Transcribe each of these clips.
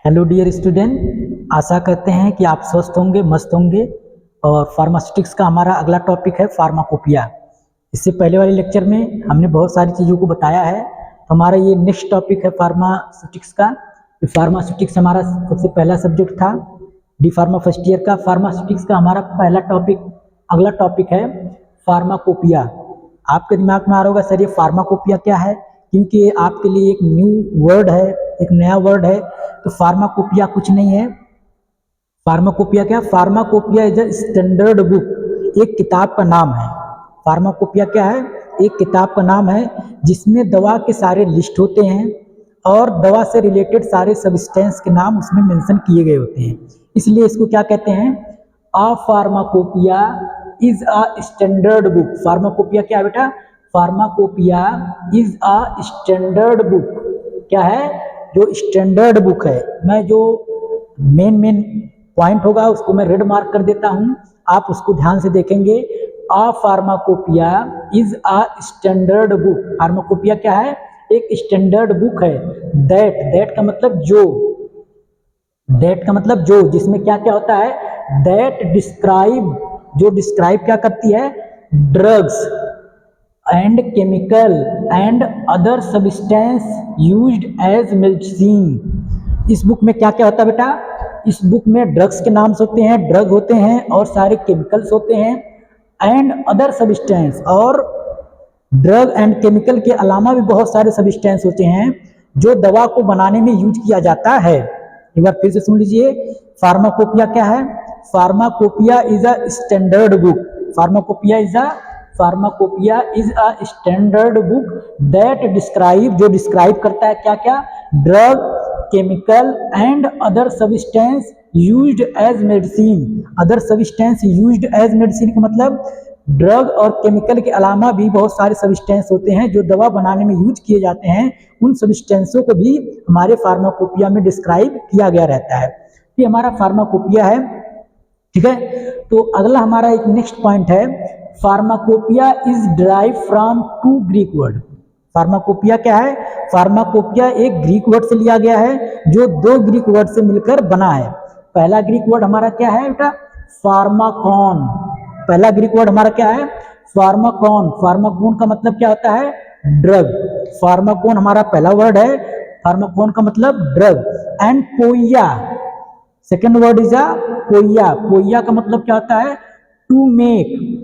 Hello dear student, आशा करते हैं कि आप स्वस्थ होंगे, मस्त होंगे। और फार्मास्यूटिक्स का हमारा अगला टॉपिक है फार्माकोपिया। इससे पहले वाले लेक्चर में हमने बहुत सारी चीज़ों को बताया है, तो हमारा ये नेक्स्ट टॉपिक है फार्मास्यूटिक्स का। फार्मास्यूटिक्स हमारा सबसे पहला सब्जेक्ट था डी फार्मा फर्स्ट ईयर का। फार्मास्यूटिक्स का हमारा पहला टॉपिक, अगला टॉपिक है फार्माकोपिया। आपके दिमाग में आ रहा होगा सर ये फार्माकोपिया क्या है, क्योंकि ये आपके लिए एक न्यू वर्ड है, एक नया वर्ड है। तो फार्माकोपिया कुछ नहीं है। फार्माकोपिया क्या? Pharmacopoeia is a standard book, एक किताब का नाम है। फार्माकोपिया क्या है? एक किताब का नाम है जिसमें दवा के सारे लिस्ट होते हैं और दवा से रिलेटेड सारे सब्सटेंस के नाम उसमें मेंशन किए गए होते हैं। इसलिए इसको क्या कहते हैं? A pharmacopoeia is a standard book. Pharmacopoeia क्या है बेटा? Pharmacopoeia is a standard book. क्या है? जो स्टैंडर्ड बुक है। मैं जो मेन पॉइंट होगा उसको मैं रेड मार्क कर देता हूं, आप उसको ध्यान से देखेंगे। A pharmacopoeia is a standard book. Pharmacopoeia क्या है? एक स्टैंडर्ड बुक है। दैट का मतलब जो, दैट का मतलब जो, जिसमें क्या क्या होता है? दैट डिस्क्राइब, जो डिस्क्राइब क्या करती है? Drugs and chemical and other substance used as medicine. इस बुक में क्या क्या होता है बेटा? इस बुक में ड्रग्स के नाम्स होते हैं, ड्रग होते हैं और सारे केमिकल्स होते हैं, एंड अदर सब्सटेंस, और ड्रग एंड केमिकल के अलावा भी बहुत सारे सब्सटेंस होते हैं जो दवा को बनाने में यूज किया जाता है। एक बार फिर से सुन लीजिए, फार्माकोपिया क्या है? Pharmacopoeia is a standard book. Pharmacopoeia is a standard book that describe, जो डिस्क्राइब करता है क्या क्या? Drug, chemical and other substance used as medicine. Other substance used as medicine का मतलब ड्रग और केमिकल के अलावा भी बहुत सारे सब्सटेंस होते हैं जो दवा बनाने में यूज किए जाते हैं। उन सब्सटेंसों को भी हमारे फार्माकोपिया में डिस्क्राइब किया गया रहता है। ये हमारा फार्माकोपिया है, ठीक है। तो अगला हमारा एक नेक्स्ट पॉइंट है, pharmacopoeia is derive from two Greek word. Pharmacopoeia क्या है? फार्माकोपिया एक ग्रीक वर्ड से लिया गया है जो दो ग्रीक वर्ड से मिलकर बना है। पहला ग्रीक वर्ड हमारा क्या है बेटा? फार्माकॉन। पहला ग्रीक वर्ड हमारा क्या है? फार्माकॉन। फार्माकॉन का मतलब क्या होता है? ड्रग। फार्माकॉन हमारा पहला वर्ड है, फार्माकॉन का मतलब drug. And poeia, second word is a poeia. Poeia का मतलब क्या होता है? To make.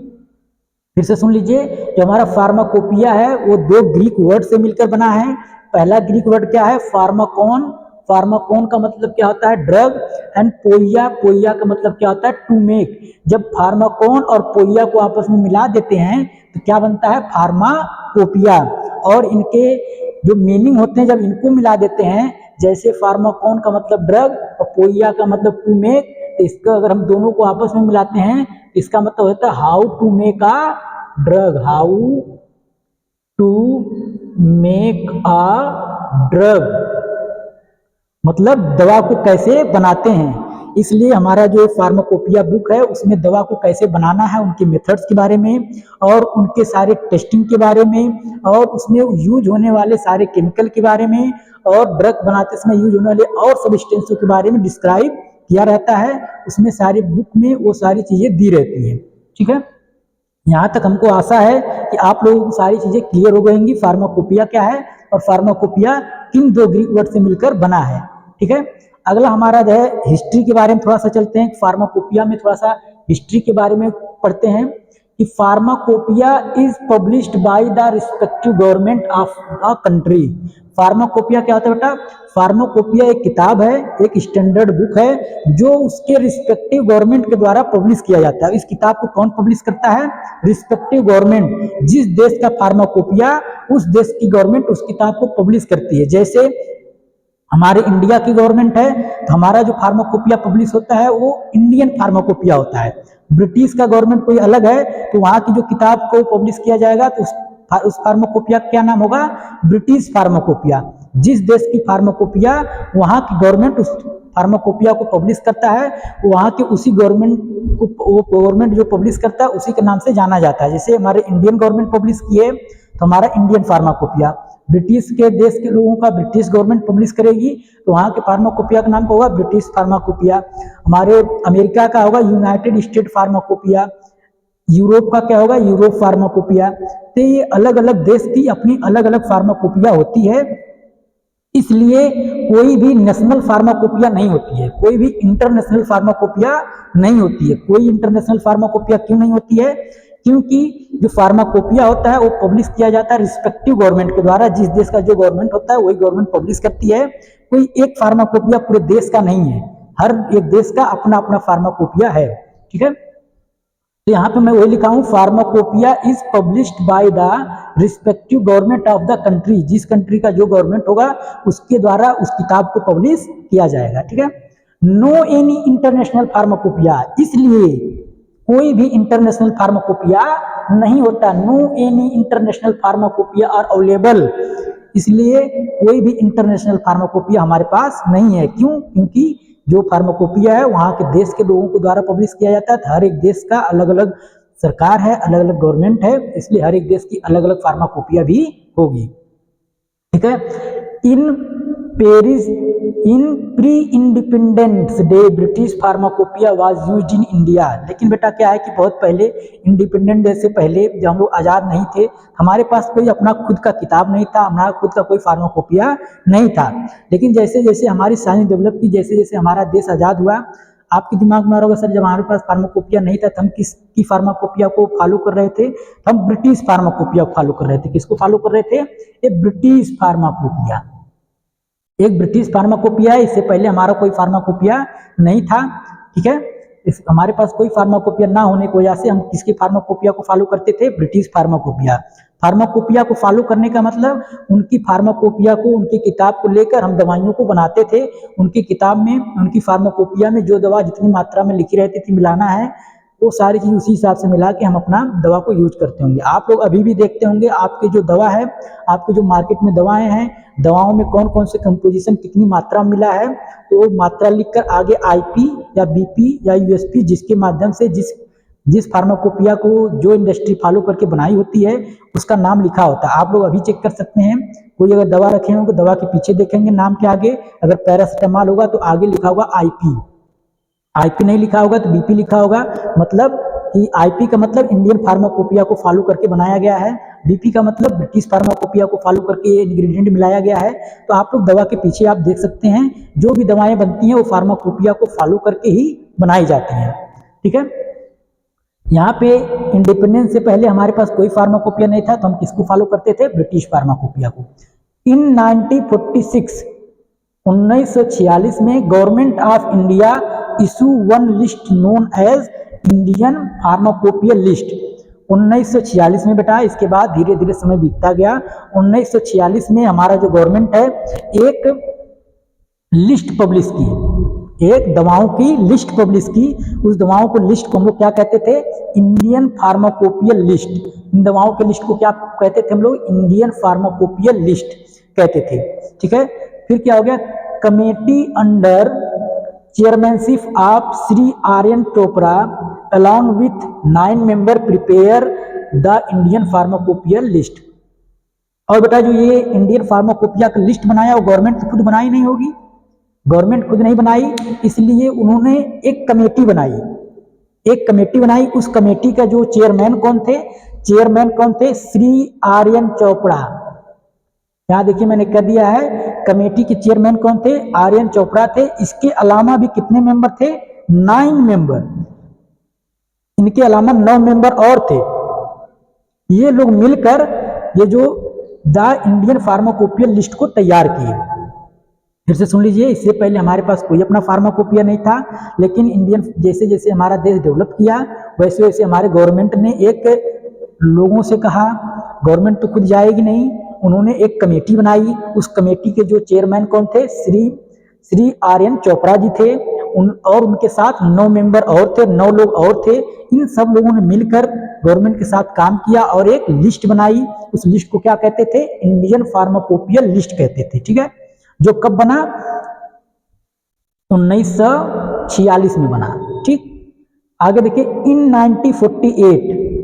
फिर से सुन लीजिए, जो हमारा फार्माकोपिया है वो दो ग्रीक वर्ड से मिलकर बना है। पहला ग्रीक वर्ड क्या है? फार्माकॉन। फार्माकॉन का मतलब क्या होता है? ड्रग। एंड पोइया, पोइया का मतलब क्या होता है? To make. जब फार्माकॉन और पोइया को आपस में मिला देते हैं तो क्या बनता है? फार्माकोपिया। और इनके जो मीनिंग होते हैं जब इनको मिला देते हैं, जैसे फार्माकॉन का मतलब ड्रग और पोइया का मतलब टू मेक, तो इसका अगर हम दोनों को आपस में मिलाते हैं इसका मतलब होता है how to make a drug. How to make a drug मतलब दवा को कैसे बनाते हैं। इसलिए हमारा जो फार्माकोपिया बुक है उसमें दवा को कैसे बनाना है, उनके मेथड्स के बारे में और उनके सारे टेस्टिंग के बारे में और उसमें यूज होने वाले सारे केमिकल के बारे में और ड्रग बनाते समय यूज होने वाले और सब्सटेंसों के बारे में डिस्क्राइब किया रहता है। उसमें सारी बुक में वो सारी चीजें दी रहती हैं, ठीक है। यहाँ तक हमको आशा है कि आप लोगों को सारी चीजें क्लियर हो गएंगी। फार्माकोपिया क्या है और फार्माकोपिया किन दो ग्रीक वर्ड से मिलकर बना है, ठीक है। अगला हमारा जो है हिस्ट्री के बारे में थोड़ा सा चलते हैं। फार्माकोपिया में थोड़ा सा हिस्ट्री के बारे में पढ़ते हैं कि pharmacopoeia is published by the respective government of a country. Pharmacopoeia क्या होता है बेटा? फार्माकोपिया एक किताब है, एक स्टैंडर्ड बुक है जो उसके रिस्पेक्टिव गवर्नमेंट के द्वारा पब्लिश किया जाता है। इस किताब को कौन पब्लिश करता है? Respective government. जिस देश का फार्माकोपिया, उस देश की गवर्नमेंट उस किताब को पब्लिश करती है। जैसे हमारे इंडिया की गवर्नमेंट है तो हमारा जो फार्माकोपिया पब्लिश होता है वो इंडियन फार्माकोपिया होता है। ब्रिटिश का गवर्नमेंट कोई अलग है तो वहां की जो किताब को पब्लिश किया जाएगा तो उस फार्माकोपिया का क्या नाम होगा? British pharmacopoeia. जिस देश की फार्माकोपिया वहां की गवर्नमेंट उस फार्माकोपिया को पब्लिश करता है, वहां के उसी गवर्नमेंट को, वो गवर्नमेंट जो पब्लिश करता है उसी के नाम से जाना जाता है। जैसे हमारे इंडियन गवर्नमेंट पब्लिश किए तो हमारा इंडियन फार्माकोपिया, ब्रिटिश के देश के लोगों का ब्रिटिश गवर्नमेंट पब्लिश करेगी तो वहाँ के फार्माकोपिया का नाम होगा ब्रिटिश फार्माकोपिया। हमारे अमेरिका का होगा यूनाइटेड स्टेट फार्माकोपिया। यूरोप का क्या होगा, यूरोप फार्माकोपिया। तो ये अलग अलग देश की अपनी अलग अलग फार्माकोपिया होती है, इसलिए कोई भी नेशनल फार्माकोपिया नहीं होती है, कोई भी इंटरनेशनल फार्माकोपिया नहीं होती है। कोई इंटरनेशनल फार्माकोपिया क्यों नहीं होती है? क्योंकि जो फार्माकोपिया होता है वो पब्लिश किया जाता है रिस्पेक्टिव गवर्नमेंट के द्वारा। जिस देश का जो गवर्नमेंट होता है वही गवर्नमेंट पब्लिश करती है। कोई एक फार्माकोपिया पूरे देश का नहीं है, हर एक देश का अपना अपना फार्माकोपिया है। ठीक है, तो यहाँ पे मैं वही लिखा हूँ, pharmacopoeia is published by the respective government of the country. जिस कंट्री का जो गवर्नमेंट होगा उसके द्वारा उस किताब को पब्लिश किया जाएगा। ठीक है, नो एनी इंटरनेशनल फार्माकोपिया, इसलिए कोई भी इंटरनेशनल फार्माकोपिया नहीं होता। No any international pharmacopoeia are available, इसलिए कोई भी इंटरनेशनल फार्माकोपिया हमारे पास नहीं है। क्यों? क्योंकि जो फार्माकोपिया है वहाँ के देश के लोगों के द्वारा पब्लिश किया जाता है। हर एक देश का अलग अलग सरकार है, अलग अलग गवर्नमेंट है, इसलिए हर एक देश की अलग अलग फार्माकोपिया भी होगी। ठीक है, in Paris in pre independence day British pharmacopoeia was used in India. लेकिन बेटा क्या है कि बहुत पहले, इंडिपेंडेंट डे से पहले जब हम लोग आज़ाद नहीं थे, हमारे पास कोई अपना खुद का किताब नहीं था, हमारा खुद का कोई फार्माकोपिया नहीं था। लेकिन जैसे जैसे हमारी साइंस डेवलप की, जैसे जैसे हमारा देश आज़ाद हुआ, आपके दिमाग में आ रहा होगा सर जब हमारे पास फार्माकोपिया नहीं था तो हम किसकी फार्माकोपिया को फॉलो कर रहे थे? हम ब्रिटिश फार्माकोपिया को फॉलो कर रहे थे। किसको फॉलो कर रहे थे? ये ब्रिटिश फार्माकोपिया, एक ब्रिटिश फार्माकोपिया है। इससे पहले हमारा कोई फार्माकोपिया नहीं था। ठीक है, हमारे पास कोई फार्माकोपिया ना होने की वजह से हम किसके फार्माकोपिया को फॉलो करते थे? British pharmacopoeia. फार्माकोपिया को फॉलो करने का मतलब उनकी फार्माकोपिया को, उनकी किताब को लेकर हम दवाइयों को बनाते थे। उनकी किताब में, उनकी फार्माकोपिया में जो दवा जितनी मात्रा में लिखी रहती थी मिलाना है, वो सारी चीज उसी हिसाब से मिला के हम अपना दवा को यूज करते होंगे। आप लोग अभी भी देखते होंगे आपके जो दवा है, आपके जो मार्केट में दवाएं हैं, दवाओं में कौन कौन से कंपोजिशन कितनी मात्रा में मिला है, तो वो मात्रा लिखकर आगे आईपी या बीपी या यूएसपी जिसके माध्यम से जिस फार्माकोपिया को जो इंडस्ट्री फॉलो करके बनाई होती है उसका नाम लिखा होता है। आप लोग अभी चेक कर सकते हैं, कोई अगर दवा रखे होंगे दवा के पीछे देखेंगे नाम के आगे, अगर पैरासिटामॉल होगा तो आगे लिखा होगा आईपी, आईपी नहीं लिखा होगा तो बीपी लिखा होगा। मतलब कि आईपी का मतलब इंडियन फार्माकोपिया को फॉलो करके बनाया गया है, बीपी का मतलब ब्रिटिश फार्माकोपिया को फॉलो करके ये इंग्रेडिएंट मिलाया गया है। तो आप लोग दवा के पीछे आप देख सकते हैं जो भी दवाएं बनती हैं वो फार्माकोपिया को फॉलो करके ही बनाई जाती हैं। ठीक है, यहाँ पे इंडिपेंडेंस से पहले हमारे पास कोई फार्माकोपिया नहीं था तो हम किसको फॉलो करते थे? ब्रिटिश फार्माकोपिया को। इन 1946 में government of India issue one list known as Indian pharmacopoeia list. 1946 में बेटा, इसके बाद धीरे धीरे समय बीतता गया। 1946 में हमारा जो गवर्नमेंट है एक लिस्ट पब्लिश की, एक दवाओं की लिस्ट पब्लिश की। उस दवाओं को लिस्ट को हम लोग क्या कहते थे? Indian pharmacopoeia list. इन दवाओं के लिस्ट को क्या कहते थे हम लोग? इंडियन फार्माकोपिया लिस्ट कहते थे। ठीक है, फिर क्या हो गया? Committee under chairmanship of Shri Aryan Chopra along with 9 member prepare the Indian pharmacopoeia list. और बेटा जो ये इंडियन फार्माकोपिया का लिस्ट बनाया वो गवर्नमेंट खुद बनाई नहीं होगी, गवर्नमेंट खुद नहीं बनाई, इसलिए उन्होंने एक कमेटी बनाई, एक कमेटी बनाई। उस कमेटी का जो चेयरमैन कौन थे? चेयरमैन कौन थे? श्री आर्यन चोपड़ा। यहाँ देखिए मैंने कह दिया है कमेटी के चेयरमैन कौन थे? आर्यन चोपड़ा थे। इसके अलावा भी कितने मेंबर थे? 9 मेंबर। इनके अलावा 9 मेंबर और थे। ये लोग मिलकर ये जो द इंडियन फार्माकोपिया लिस्ट को तैयार किए। फिर से सुन लीजिए, इससे पहले हमारे पास कोई अपना फार्माकोपिया नहीं था, लेकिन इंडियन जैसे जैसे हमारा देश डेवलप किया वैसे वैसे हमारे गवर्नमेंट ने एक लोगों से कहा, गवर्नमेंट तो खुद जाएगी नहीं, उन्होंने एक कमेटी बनाई। उस कमेटी के जो चेयरमैन कौन थे? श्री आर्यन चोपड़ा जी थे। और उनके साथ 9 मेंबर और थे, 9 लोग और थे। इन सब लोगों ने मिलकर गवर्नमेंट के साथ काम किया और एक लिस्ट बनाई। उस लिस्ट को क्या कहते थे? इंडियन फार्माकोपिया लिस्ट कहते थे। ठीक है, जो कब बना? 1946 में बना। ठीक, आगे देखिए, इन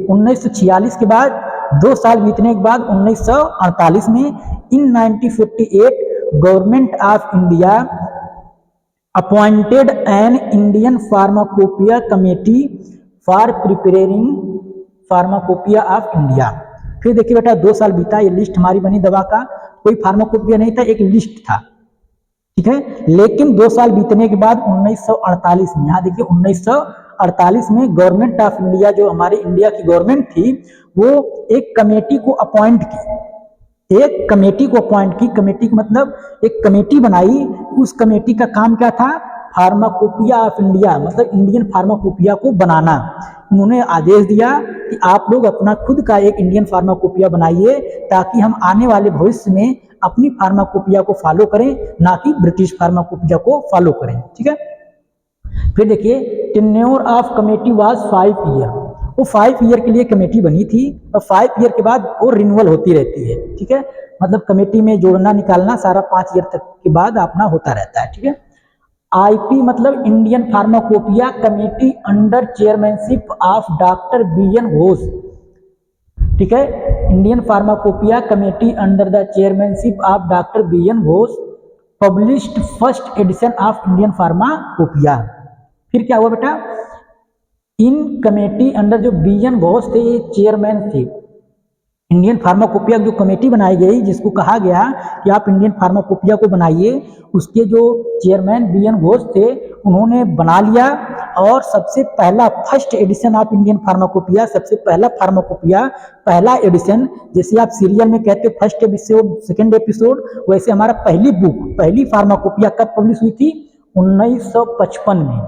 1946 के बाद 2 साल बीतने के बाद 1948 में इन 1948 government of India appointed an Indian pharmacopoeia committee for preparing pharmacopoeia of India. फिर देखिए बेटा 2 साल बीता, ये लिस्ट हमारी बनी दवा का, कोई फार्माकोपिया नहीं था, एक लिस्ट था, ठीक है। लेकिन 2 साल बीतने के बाद 1948 में, यहाँ देखिए 1948 में गवर्नमेंट ऑफ इंडिया, जो हमारे इंडिया की गवर्नमेंट थी, वो एक कमेटी को अपॉइंट की, एक कमेटी को अपॉइंट की। कमेटी का मतलब एक कमेटी बनाई, उस कमेटी का काम क्या था, फार्माकोपिया ऑफ इंडिया, मतलब इंडियन फार्माकोपिया को बनाना। उन्होंने आदेश दिया कि आप लोग अपना खुद का एक इंडियन फार्माकोपिया बनाइए, ताकि हम आने वाले भविष्य में अपनी फार्माकोपिया को फॉलो करें, ना कि ब्रिटिश फार्माकोपिया को फॉलो करें, ठीक है। फिर देखिए tenure of committee was 5 year, वो 5 ईयर के लिए कमेटी बनी थी, और 5 ईयर के बाद वो रिन्यूअल होती रहती है, ठीक है। मतलब कमेटी में जोड़ना निकालना सारा 5 ईयर तक के बाद अपना होता रहता है, ठीक है। आईपी मतलब Indian pharmacopoeia committee under chairmanship of doctor BN. Ghosh, ठीक है। Indian pharmacopoeia committee under the chairmanship of doctor BN. Ghosh published first edition of Indian pharmacopoeia. फिर क्या हुआ बेटा, इन कमेटी अंडर जो बी.एन. घोष थे, ये चेयरमैन थे। इंडियन फार्माकोपिया जो कमेटी बनाई गई, जिसको कहा गया कि आप इंडियन फार्माकोपिया को बनाइए, उसके जो चेयरमैन बी.एन. घोष थे, उन्होंने बना लिया। और सबसे पहला first edition of Indian pharmacopoeia, सबसे पहला फार्माकोपिया पहला एडिशन, जैसे आप सीरियल में कहते हैं फर्स्ट एपिसोड सेकेंड एपिसोड, वैसे हमारा पहली बुक, पहली फार्माकोपिया कब पब्लिश हुई थी, 1955 में।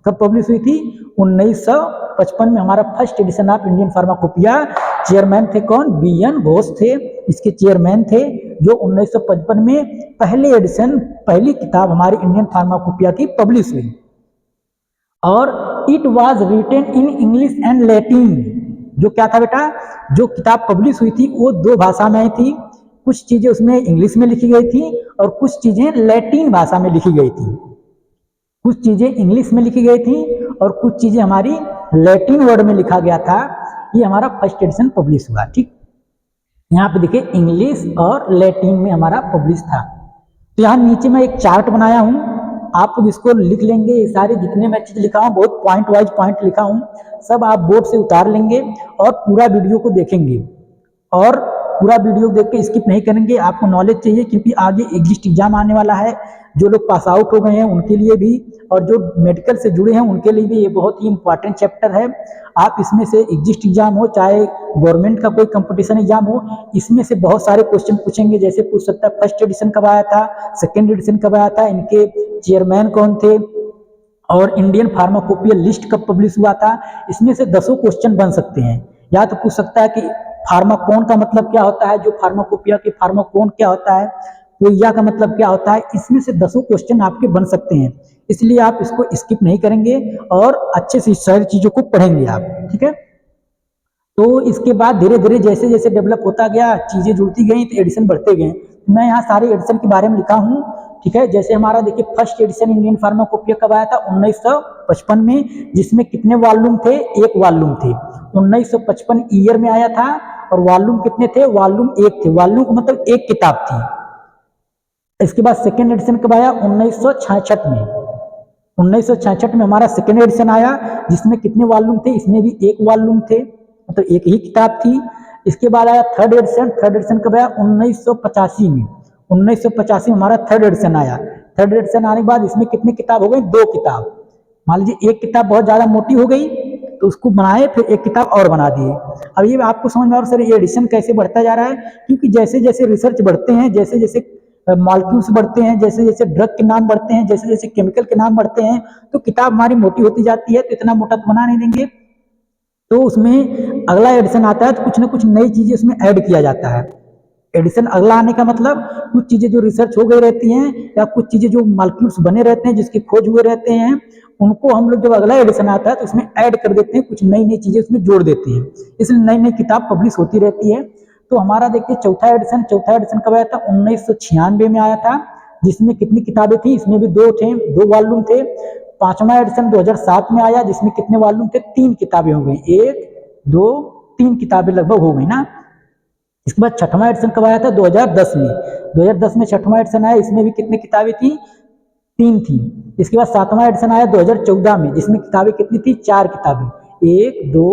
कब पब्लिश हुई थी, 1955 में हमारा first edition of Indian pharmacopoeia. Chairman थे कौन, बी.एन. घोष थे, इसके चेयरमैन थे, जो 1955 में पहले एडिशन, पहली किताब हमारी इंडियन फार्माकोपिया की पब्लिश हुई। और it was written in English and Latin, जो क्या था बेटा, जो किताब पब्लिश हुई थी वो 2 भाषा में थी। कुछ चीजें उसमें इंग्लिश में लिखी गई थी और कुछ चीजें लैटिन भाषा में लिखी गई थी। कुछ चीजें इंग्लिश में लिखी गई थी और कुछ चीजें हमारी लैटिन वर्ड में लिखा गया था। ये हमारा फर्स्ट एडिशन पब्लिश हुआ, ठीक। यहाँ पे देखिए इंग्लिश और लैटिन में हमारा पब्लिश था। तो यहाँ नीचे मैं एक चार्ट बनाया हूँ, आप लोग इसको लिख लेंगे। ये सारे जितने मैं चीज लिखा हूँ, बहुत पॉइंट वाइज पॉइंट लिखा हूँ, सब आप बोर्ड से उतार लेंगे और पूरा वीडियो को देखेंगे। और पूरा वीडियो देख के स्किप नहीं करेंगे, आपको नॉलेज चाहिए, क्योंकि आगे एग्जिस्ट एग्जाम आने वाला है। जो लोग पास आउट हो गए हैं उनके लिए भी, और जो मेडिकल से जुड़े हैं उनके लिए भी ये बहुत ही इंपॉर्टेंट चैप्टर है। आप इसमें से एग्जिस्ट एग्जाम हो, चाहे गवर्नमेंट का कोई कंपटीशन एग्जाम हो, इसमें से बहुत सारे क्वेश्चन पूछेंगे। जैसे पूछ सकता है फर्स्ट एडिशन कब आया था, सेकेंड एडिशन कब आया था, इनके चेयरमैन कौन थे, और इंडियन फार्माकोपिया लिस्ट कब पब्लिश हुआ था। इसमें से 10 क्वेश्चन बन सकते हैं। या तो पूछ सकता है कि फार्माकोन का मतलब क्या होता है, जो फार्माकोपिया के फार्माकोन क्या होता है, कोइया का मतलब क्या होता है। इसमें से 10 क्वेश्चन आपके बन सकते हैं, इसलिए आप इसको स्किप नहीं करेंगे और अच्छे से सारी चीजों को पढ़ेंगे आप, ठीक है। तो इसके बाद धीरे धीरे जैसे जैसे डेवलप होता गया, चीजें जुड़ती गई, तो एडिशन बढ़ते गए। मैं यहाँ सारे एडिशन के बारे में लिखा हूँ, ठीक है। जैसे हमारा देखिए फर्स्ट एडिशन इंडियन फार्माकोपिया कब आया था, 1955 में, जिसमें कितने वॉल्यूम थे, 1 वॉल्यूम थे। 1955 ईयर में आया था, और वॉल्यूम कितने थे, वॉल्यूम 1 थे। वॉल्यूम का मतलब 1 किताब थी। इसके बाद सेकेंड एडिशन कब आया, 1966 में। 1966 में हमारा सेकेंड एडिशन आया, जिसमें कितने वॉल्यूम थे, इसमें भी 1 वॉल्यूम थे, मतलब 1 ही किताब थी। इसके बाद आया थर्ड एडिशन। थर्ड एडिशन कब आया, 1985 में। 1985 में हमारा थर्ड एडिशन आया। थर्ड एडिशन आने के बाद इसमें कितनी किताब हो गई, 2 किताब। मान लीजिए 1 किताब बहुत ज्यादा मोटी हो गई, तो उसको बनाए, फिर 1 किताब और बना दिए। अब ये आपको समझ में आ रहा है सर ये एडिशन कैसे बढ़ता जा रहा है, क्योंकि जैसे जैसे रिसर्च बढ़ते हैं, जैसे जैसे मॉलिक्यूल्स बढ़ते हैं, जैसे जैसे ड्रग के नाम बढ़ते हैं, जैसे जैसे केमिकल के नाम बढ़ते हैं, तो किताब हमारी मोटी होती जाती है। तो इतना मोटा तो बना नहीं देंगे, तो उसमें अगला एडिशन आता है तो कुछ ना कुछ नई चीजें उसमें ऐड किया जाता है। एडिशन अगला आने का मतलब कुछ चीजें जो रिसर्च हो गई रहती हैं, या कुछ चीजें जो मॉलिक्यूल्स बने रहते हैं, जिसकी खोज हुए रहते हैं, उनको हम लोग जब अगला एडिशन आता है तो उसमें ऐड कर देते हैं, कुछ नई नई चीजें उसमें जोड़ देते हैं। इसलिए नई नई किताब पब्लिश होती रहती है। तो हमारा देखिए चौथा एडिशन कब आया था, 1996 में आया था, जिसमें कितनी किताबें थी, इसमें भी 2 वॉल्यूम थे। 5वां एडिशन 2007 में आया, जिसमें कितने वॉल्यूम थे, 3 किताबें हो गई, 1 2 3 किताबें लगभग हो गई ना। इसके बाद छठवां एडिशन कब आया था? 2010 में। 2010 में छठवां एडिशन आया, इसमें भी कितनी किताबें थी? 3 थी। इसके बाद सातवां एडिशन आया 2014 में, जिसमें किताबें कितनी थी? 4 किताबें, 1 2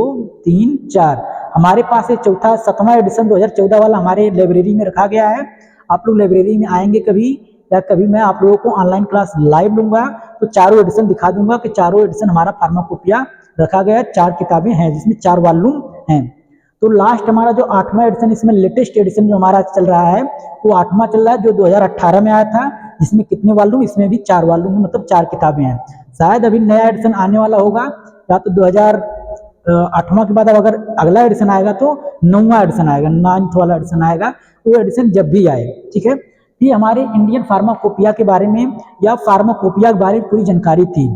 3 4। हमारे पास ये चौथा 7वां एडिशन 2014 वाला हमारे लाइब्रेरी में रखा गया है। आप लोग लाइब्रेरी में आएंगे कभी, या कभी मैं आप लोगों को ऑनलाइन क्लास लाइव लूंगा तो चारों एडिशन दिखा दूंगा कि चारों एडिशन हमारा फार्माकोपिया रखा गया है। 4 किताबें हैं जिसमें 4 वॉल्यूम हैं। तो लास्ट हमारा जो 8वां एडिशन, इसमें लेटेस्ट एडिशन जो हमारा चल रहा है वो 8वां चल रहा है, जो 2018 में आया था, जिसमें कितने वॉल्यूम? इसमें भी 4 वॉल्यूम, मतलब 4 किताबें हैं। शायद अभी नया एडिशन आने वाला होगा, या तो 2008वां के बाद अब अगर अगला एडिशन आएगा तो 9वां एडिशन आएगा, 9th वाला एडिशन आएगा। वो एडिशन जब भी आए, ठीक है। ये हमारे इंडियन फार्माकोपिया के बारे में या फार्माकोपिया के बारे में पूरी जानकारी थी।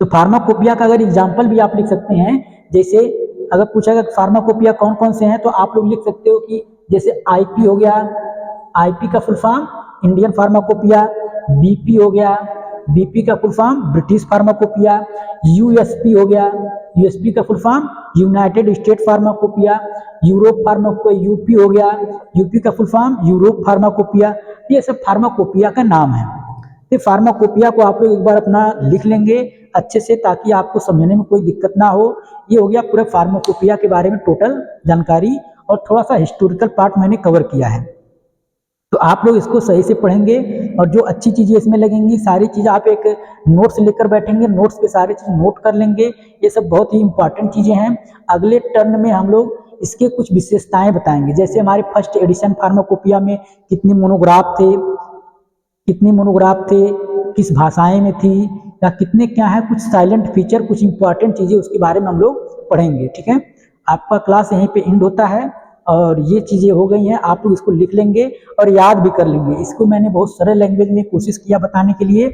तो फार्माकोपिया का अगर एग्जाम्पल भी आप लिख सकते हैं, जैसे अगर पूछा गया फार्माकोपिया कौन कौन से हैं, तो आप लोग लिख सकते हो कि जैसे आईपी हो गया, आईपी का full form Indian pharmacopoeia, BP हो गया, बीपी का full form British pharmacopoeia, USP हो गया, यूएसपी का full form United state pharmacopoeia, Europe pharmacopoeia, UP हो गया, यूपी का फुल फॉर्म यूरोप फार्माकोपिया। ये सब फार्माकोपिया का नाम है। तो फार्माकोपिया को आप लोग एक बार अपना लिख लेंगे अच्छे से, ताकि आपको समझने में कोई दिक्कत ना हो। ये हो गया पूरे फार्माकोपिया के बारे में टोटल जानकारी, और थोड़ा सा हिस्टोरिकल पार्ट मैंने कवर किया है। तो आप लोग इसको सही से पढ़ेंगे, और जो अच्छी चीज़ें इसमें लगेंगी सारी चीज़ें आप एक नोट्स लेकर बैठेंगे, नोट्स पे सारी चीज़ नोट कर लेंगे। ये सब बहुत ही इंपॉर्टेंट चीज़ें हैं। अगले टर्न में हम लोग इसके कुछ विशेषताएं बताएंगे, जैसे हमारे फर्स्ट एडिशन फार्माकोपिया में कितने मोनोग्राफ थे, किस भाषाएं में थी, या कितने क्या है, कुछ साइलेंट फीचर, कुछ इंपॉर्टेंट चीज़ें उसके बारे में हम लोग पढ़ेंगे, ठीक है। आपका क्लास यहीं पे एंड होता है, और ये चीज़ें हो गई हैं। आप लोग इसको लिख लेंगे और याद भी कर लेंगे। इसको मैंने बहुत सरल लैंग्वेज में कोशिश किया बताने के लिए,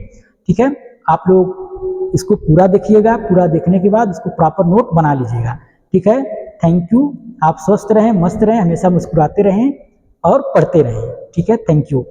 ठीक है। आप लोग इसको पूरा देखिएगा, पूरा देखने के बाद इसको प्रॉपर नोट बना लीजिएगा, ठीक है। Thank you. आप स्वस्थ रहें, मस्त रहें, हमेशा मुस्कुराते रहें और पढ़ते रहें, ठीक है। Thank you.